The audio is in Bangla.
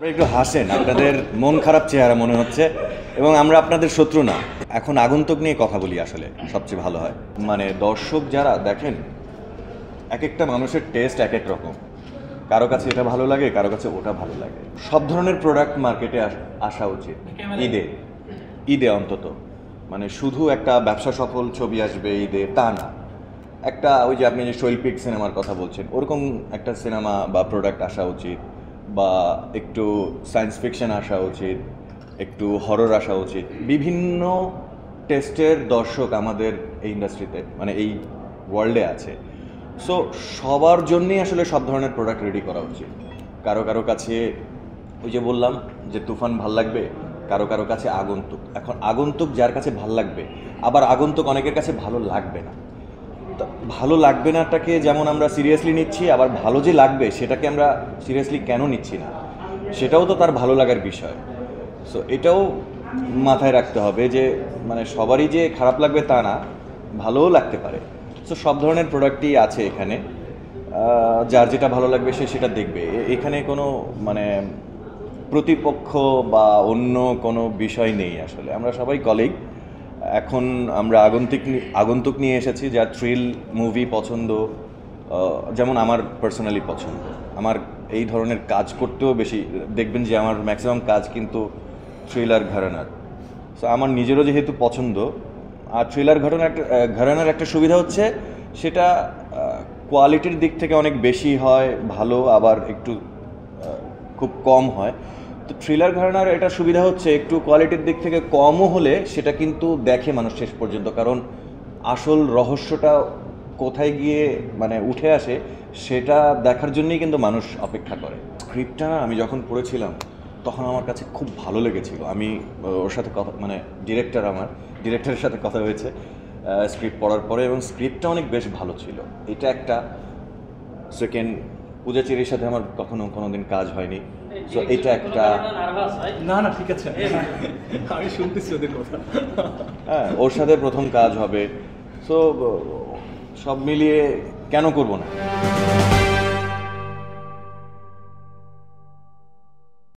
একটু হাসেন, আপনাদের মন খারাপ চেহারা মনে হচ্ছে এবং আমরা আপনাদের শত্রু না। এখন আগন্তুক নিয়ে কথা বলি, আসলে সবচেয়ে ভালো হয়। মানে দর্শক যারা দেখেন, এক একটা মানুষের টেস্ট এক এক রকম। কারো কাছে এটা ভালো লাগে, কারো কাছে ওটা ভালো লাগে। সব ধরনের প্রোডাক্ট মার্কেটে আসা উচিত ঈদে, ঈদে অন্তত। মানে শুধু একটা ব্যবসা সফল ছবি আসবে ঈদে তা না, একটা ওই যে আপনি যে শৈল্পিক সিনেমার কথা বলছেন ওরকম একটা সিনেমা বা প্রোডাক্ট আসা উচিত, বা একটু সায়েন্স ফিকশন আসা উচিত, একটু হরর আসা উচিত। বিভিন্ন টেস্টের দর্শক আমাদের এই ইন্ডাস্ট্রিতে, মানে এই ওয়ার্ল্ডে আছে। সো সবার জন্যই আসলে সব ধরনের প্রোডাক্ট রেডি করা উচিত। কারো কারো কাছে ওই যে বললাম যে তুফান ভাল লাগবে, কারো কারো কাছে আগন্তুক। এখন আগন্তুক যার কাছে ভাল লাগবে, আবার আগন্তুক অনেকের কাছে ভালো লাগবে না। ভালো লাগবে নাটাকে যেমন আমরা সিরিয়াসলি নিচ্ছি, আবার ভালো যে লাগবে সেটাকে আমরা সিরিয়াসলি কেন নিচ্ছি না, সেটাও তো তার ভালো লাগার বিষয়। সো এটাও মাথায় রাখতে হবে যে মানে সবারই যে খারাপ লাগবে তা না, ভালোও লাগতে পারে। সো সব ধরনের প্রোডাক্টই আছে এখানে, যার যেটা ভালো লাগবে সে সেটা দেখবে। এখানে কোনো মানে প্রতিপক্ষ বা অন্য কোনো বিষয় নেই। আসলে আমরা সবাই কলিগ। এখন আমরা আগন্তুক নিয়ে এসেছি, যার থ্রিল মুভি পছন্দ, যেমন আমার পার্সোনালি পছন্দ। আমার এই ধরনের কাজ করতেও বেশি দেখবেন যে আমার ম্যাক্সিমাম কাজ কিন্তু থ্রিলার ঘরানার। সো আমার নিজেরও যেহেতু পছন্দ, আর থ্রিলার ঘরানার একটা সুবিধা হচ্ছে সেটা কোয়ালিটির দিক থেকে অনেক বেশি হয়, ভালো, আবার একটু খুব কম হয়। তো থ্রিলার ঘরানার এটা সুবিধা হচ্ছে একটু কোয়ালিটির দিক থেকে কমও হলে সেটা কিন্তু দেখে মানুষ শেষ পর্যন্ত, কারণ আসল রহস্যটা কোথায় গিয়ে মানে উঠে আসে সেটা দেখার জন্যই কিন্তু মানুষ অপেক্ষা করে। স্ক্রিপ্টটা আমি যখন পড়েছিলাম তখন আমার কাছে খুব ভালো লেগেছিল। আমি ওর সাথে কথা মানে ডিরেক্টরের সাথে কথা হয়েছে স্ক্রিপ্ট পড়ার পরে, এবং স্ক্রিপ্টটা অনেক বেশ ভালো ছিল। এটা একটা। সেকেন্ড, পূজাচেরির সাথে আমার কোনোদিন কাজ হয়নি। তো এটা একটা। না না ঠিক আছে, আমি শুনতেছি ওদের কথা। হ্যাঁ, ওর সাথে প্রথম কাজ হবে। সো সব মিলিয়ে কেন করব না।